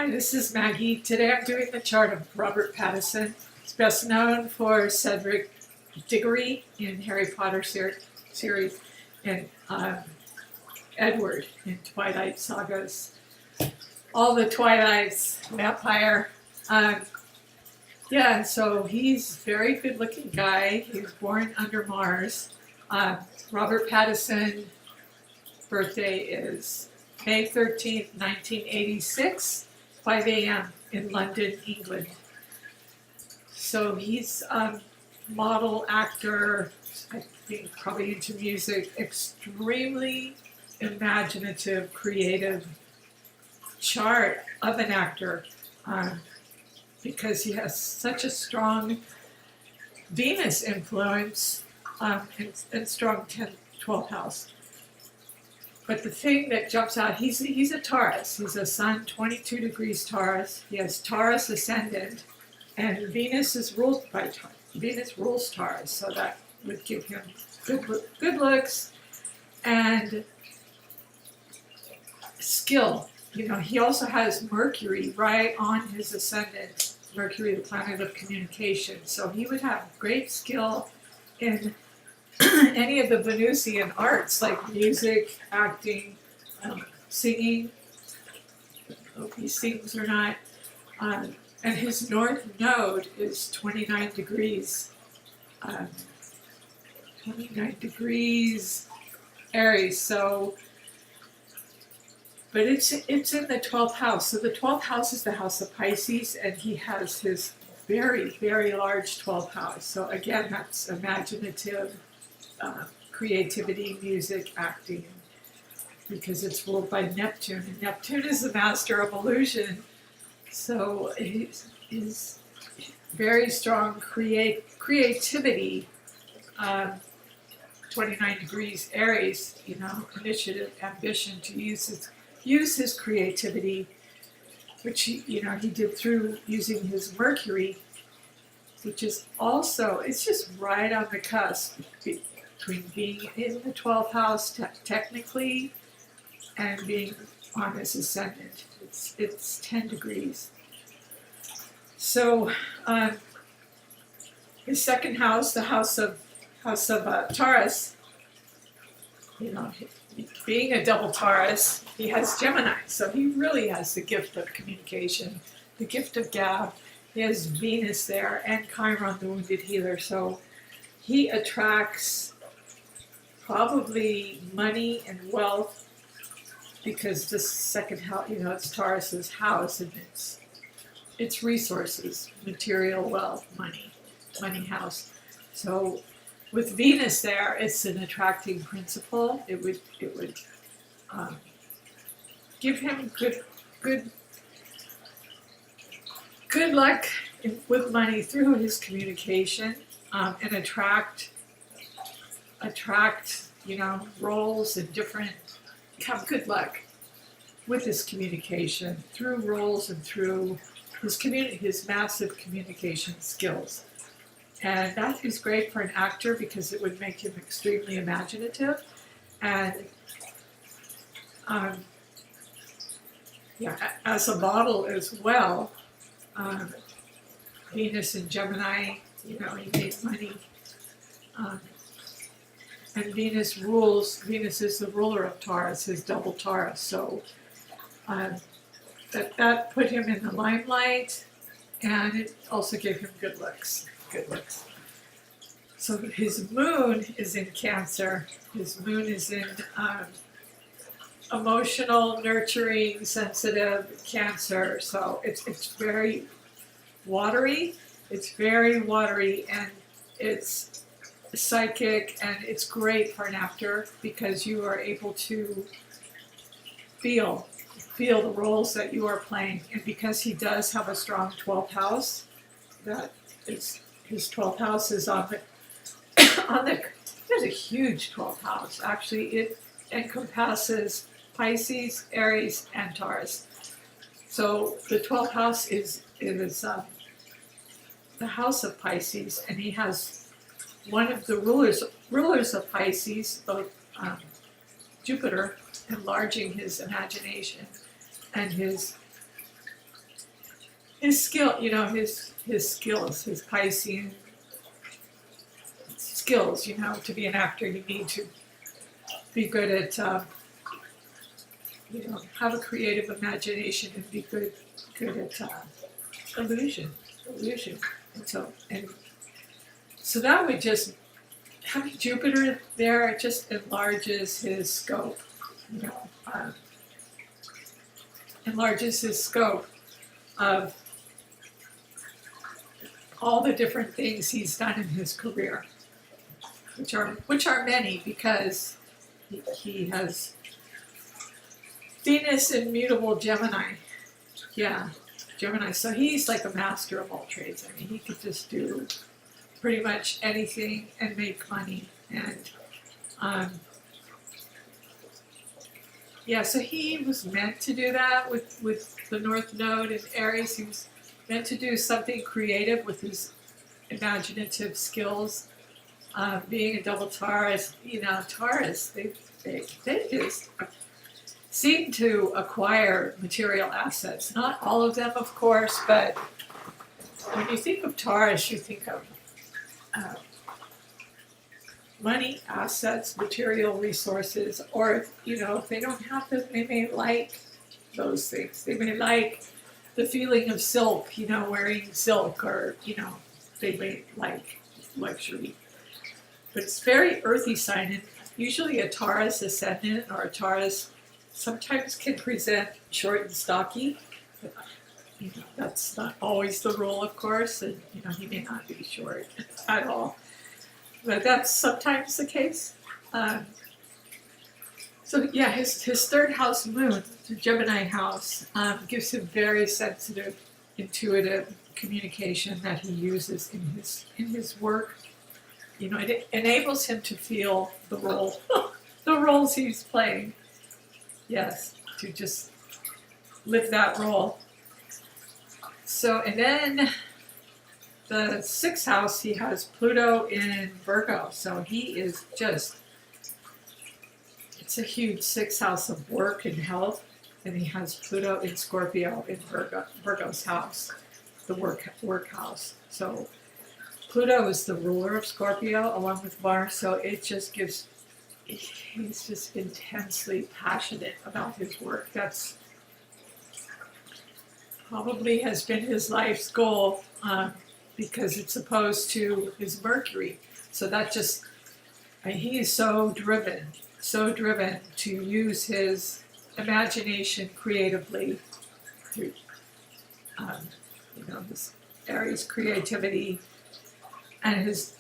Hi, this is Maggie. Today I'm doing the chart of Robert Pattinson. He's best known for Cedric Diggory in Harry Potter series and Edward in Twilight sagas. All the Twilights, vampire. So he's a very good-looking guy. He was born under Mars. Robert Pattinson birthday is May 13th, 1986, 5 a.m. in London, England. So he's a model, actor, I think probably into music, extremely imaginative, creative chart of an actor because he has such a strong Venus influence and strong 12th house. But the thing that jumps out, he's a Taurus. He's a Sun 22 degrees Taurus. He has Taurus ascendant, and Venus is ruled by Taurus. Venus rules Taurus, so that would give him good looks and skill. You know, he also has Mercury right on his ascendant. Mercury, the planet of communication. So he would have great skill in any of the Venusian arts, like music, acting, singing. I don't know if he sings or not. And his north node is 29 degrees. 29 degrees Aries. So, but it's in the 12th house. So the 12th house is the house of Pisces, and he has his very, very large 12th house. So again, that's imaginative. Creativity, music, acting, because it's ruled by Neptune, and Neptune is the master of illusion. So he's very strong creativity. 29 degrees Aries, you know, initiative, ambition to use his creativity, which he did through using his Mercury, which is also, it's just right on the cusp between being in the 12th house technically and being on his ascendant. It's 10 degrees. So his second house, the house of Taurus, you know, being a double Taurus, he has Gemini. So he really has the gift of communication, the gift of gab. He has Venus there and Chiron, the wounded healer. So he attracts probably money and wealth, because this second house, you know, it's Taurus's house, and it's resources, material wealth, money house. So with Venus there, it's an attracting principle. It would give him good luck with money through his communication, and attract, you know, roles and have good luck with his communication through roles and through his massive communication skills. And that is great for an actor because it would make him extremely imaginative. And as a model as well, Venus and Gemini, you know, he made money. And Venus is the ruler of Taurus, his double Taurus. So that put him in the limelight, and it also gave him good looks. So his moon is in Cancer. His moon is in emotional, nurturing, sensitive Cancer. So it's very watery. It's very watery, and it's psychic, and it's great for an actor because you are able to feel the roles that you are playing. And because he does have a strong 12th house, his 12th house is on the there's a huge 12th house. Actually, it encompasses Pisces, Aries, and Taurus. So the 12th house is the house of Pisces, and he has one of the rulers of Pisces, both Jupiter, enlarging his imagination and his his skill, his skills, his Piscean skills, to be an actor, you need to be good at, have a creative imagination and be good at illusion. And so that would just, having Jupiter there, it just enlarges his scope, enlarges his scope of all the different things he's done in his career, which are many, because he has Venus in mutable Gemini. Yeah, Gemini. So he's like a master of all trades. I mean, he could just do pretty much anything and make money. And so he was meant to do that with the North Node in Aries. He was meant to do something creative with his imaginative skills. Being a double Taurus, Taurus, they just seem to acquire material assets. Not all of them, of course, but when you think of Taurus, you think of money, assets, material resources, or, if they don't have them, they may like those things. They may like the feeling of silk, wearing silk, or, they may like luxury. But it's very earthy sign, and usually a Taurus ascendant or a Taurus sometimes can present short and stocky. But, that's not always the rule, of course, and he may not be short at all. But that's sometimes the case. His third house moon, the Gemini house, gives him very sensitive, intuitive communication that he uses in his work. It enables him to feel the roles he's playing. Yes, to just live that role. So, and then the sixth house, he has Pluto in Virgo. So he is it's a huge sixth house of work and health. And he has Pluto in Scorpio in Virgo's house, the work house. So Pluto is the ruler of Scorpio along with Mars. So it just gives, he's just intensely passionate about his work. That's probably has been his life's goal, because it's opposed to his Mercury. So that just, he is so driven to use his imagination creatively through, this Aries creativity and his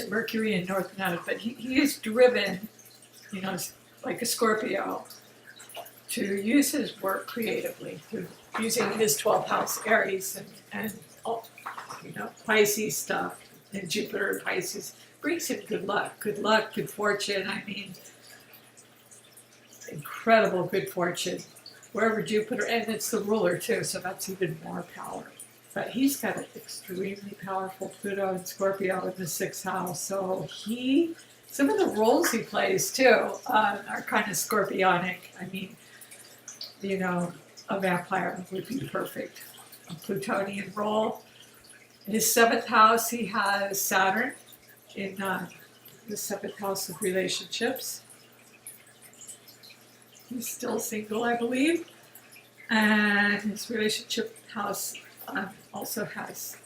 Mercury in North Node. But he is driven, like a Scorpio, to use his work creatively through using his 12th house Aries and Pisces stuff, and Jupiter and Pisces brings him good luck, good fortune. I mean, incredible good fortune wherever Jupiter, and it's the ruler too, so that's even more power. But he's got an extremely powerful Pluto and Scorpio in the sixth house, so some of the roles he plays too are kind of scorpionic. I mean, a vampire would be perfect, a Plutonian role. In his seventh house, he has Saturn in the seventh house of relationships. He's still single, I believe. And his relationship house also has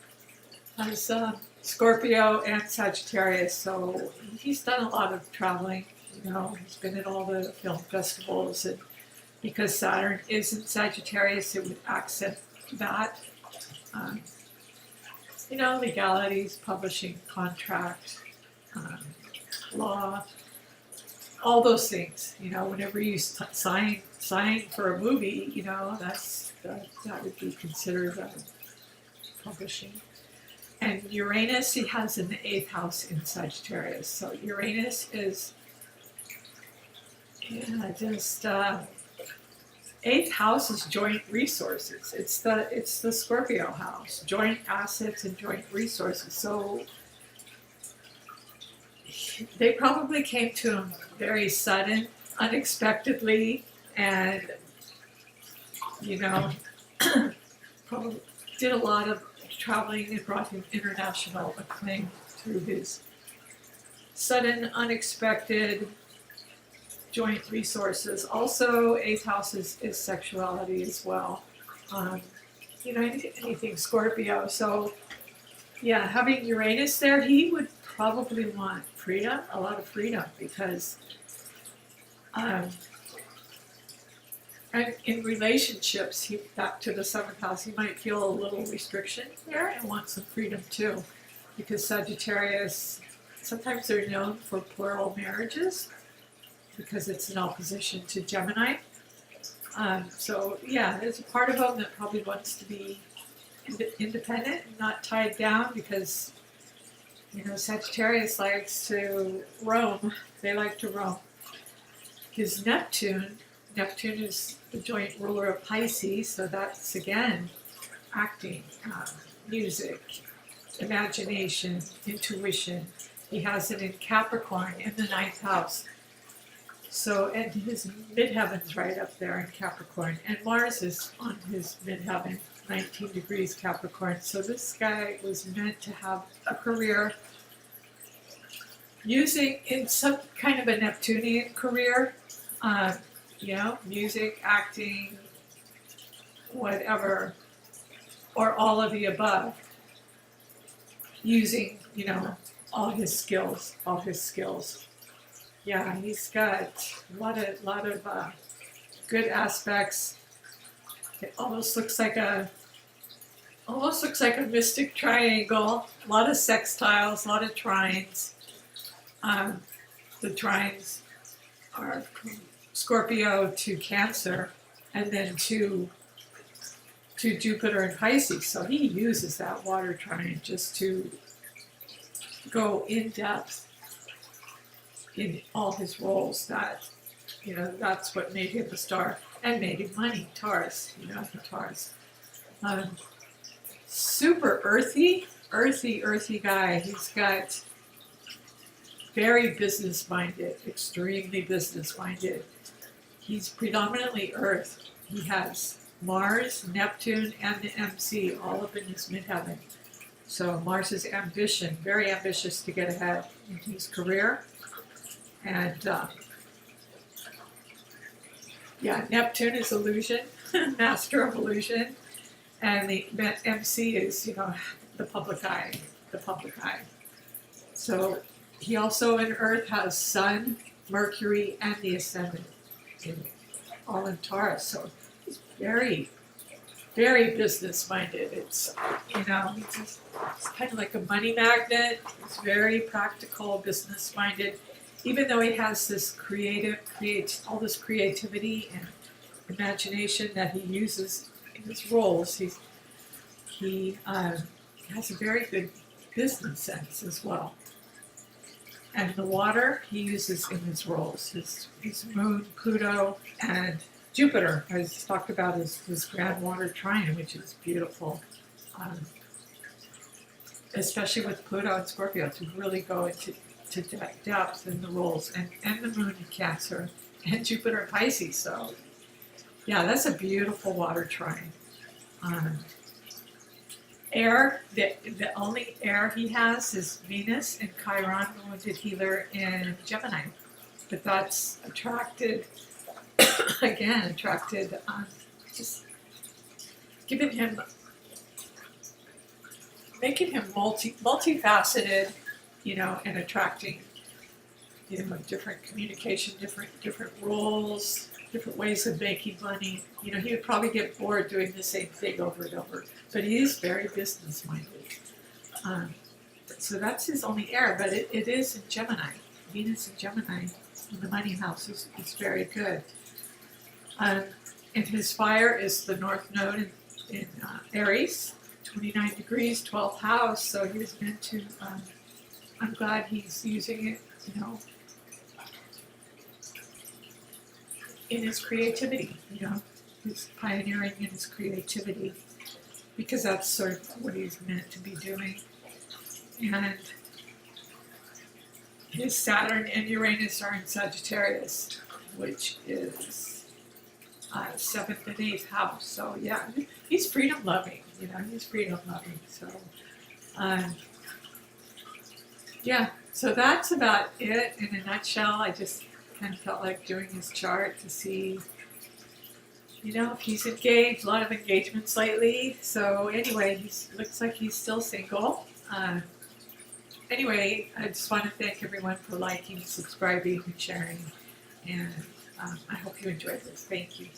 Scorpio and Sagittarius. So he's done a lot of traveling. He's been at all the film festivals, and because Saturn is in Sagittarius, it would accent that. Legalities, publishing, contract, law, all those things. Whenever you sign for a movie, that would be considered publishing. And Uranus, he has in the eighth house in Sagittarius. So Uranus is eighth house is joint resources. It's the Scorpio house, joint assets and joint resources. So they probably came to him very sudden, unexpectedly, and probably did a lot of traveling and brought him international acclaim through his sudden, unexpected joint resources. Also, 8th house is sexuality as well. Anything Scorpio. So, yeah, having Uranus there, he would probably want freedom, a lot of freedom, because and in relationships, back to the 7th house, he might feel a little restriction there and want some freedom too, because Sagittarius, sometimes they're known for plural marriages because it's in opposition to Gemini. So yeah, there's a part of them that probably wants to be independent and not tied down, because Sagittarius likes to roam. They like to roam. His Neptune is the joint ruler of Pisces, so that's again acting, music, imagination, intuition. He has it in Capricorn in the 9th house. So, and his midheaven's right up there in Capricorn, and Mars is on his midheaven, 19 degrees Capricorn. So this guy was meant to have a career using in some kind of a Neptunian career, music, acting, whatever, or all of the above, using, all his skills. Yeah, he's got a lot of good aspects. It almost looks like a mystic triangle. A lot of sextiles, a lot of trines. The trines are from Scorpio to Cancer, and then to Jupiter and Pisces. So he uses that water trine just to go in depth in all his roles. That's what made him a star and made him money. Taurus, Taurus. Super earthy guy. He's got very business-minded, extremely business-minded. He's predominantly Earth. He has Mars, Neptune, and the MC all up in his midheaven. So Mars is ambition, very ambitious to get ahead in his career. And Neptune is illusion, master of illusion. And the MC is, the public eye. So he also in Earth has Sun, Mercury, and the Ascendant, all in Taurus. So he's very, very business-minded. It's, it's kind of like a money magnet. He's very practical, business-minded. Even though he has this all this creativity and imagination that he uses in his roles, he has a very good business sense as well. And the water he uses in his roles, his moon, Pluto, and Jupiter, as talked about, his grand water trine, which is beautiful. Especially with Pluto and Scorpio, to really go into depth in the roles, and the moon in Cancer, and Jupiter in Pisces. So, yeah, that's a beautiful water trine. Air, the only air he has is Venus and Chiron, the wounded healer in Gemini. But that's attracted, just giving him, making him multifaceted, and attracting, different communication, different roles, different ways of making money. He would probably get bored doing the same thing over and over, but he is very business-minded. So that's his only air, but it is in Gemini. Venus in Gemini in the money house is very good. And his fire is the North Node in Aries, 29 degrees, 12th house, so he was meant to, I'm glad he's using it, in his creativity, he's pioneering in his creativity, because that's sort of what he's meant to be doing. And his Saturn and Uranus are in Sagittarius, which is 7th and 8th house. So yeah, he's freedom loving. He's freedom loving. So yeah, so that's about it in a nutshell. I just kind of felt like doing his chart to see, if he's engaged. A lot of engagements lately. So anyway, he looks like he's still single. Anyway, I just want to thank everyone for liking, subscribing, and sharing. And I hope you enjoyed this. Thank you.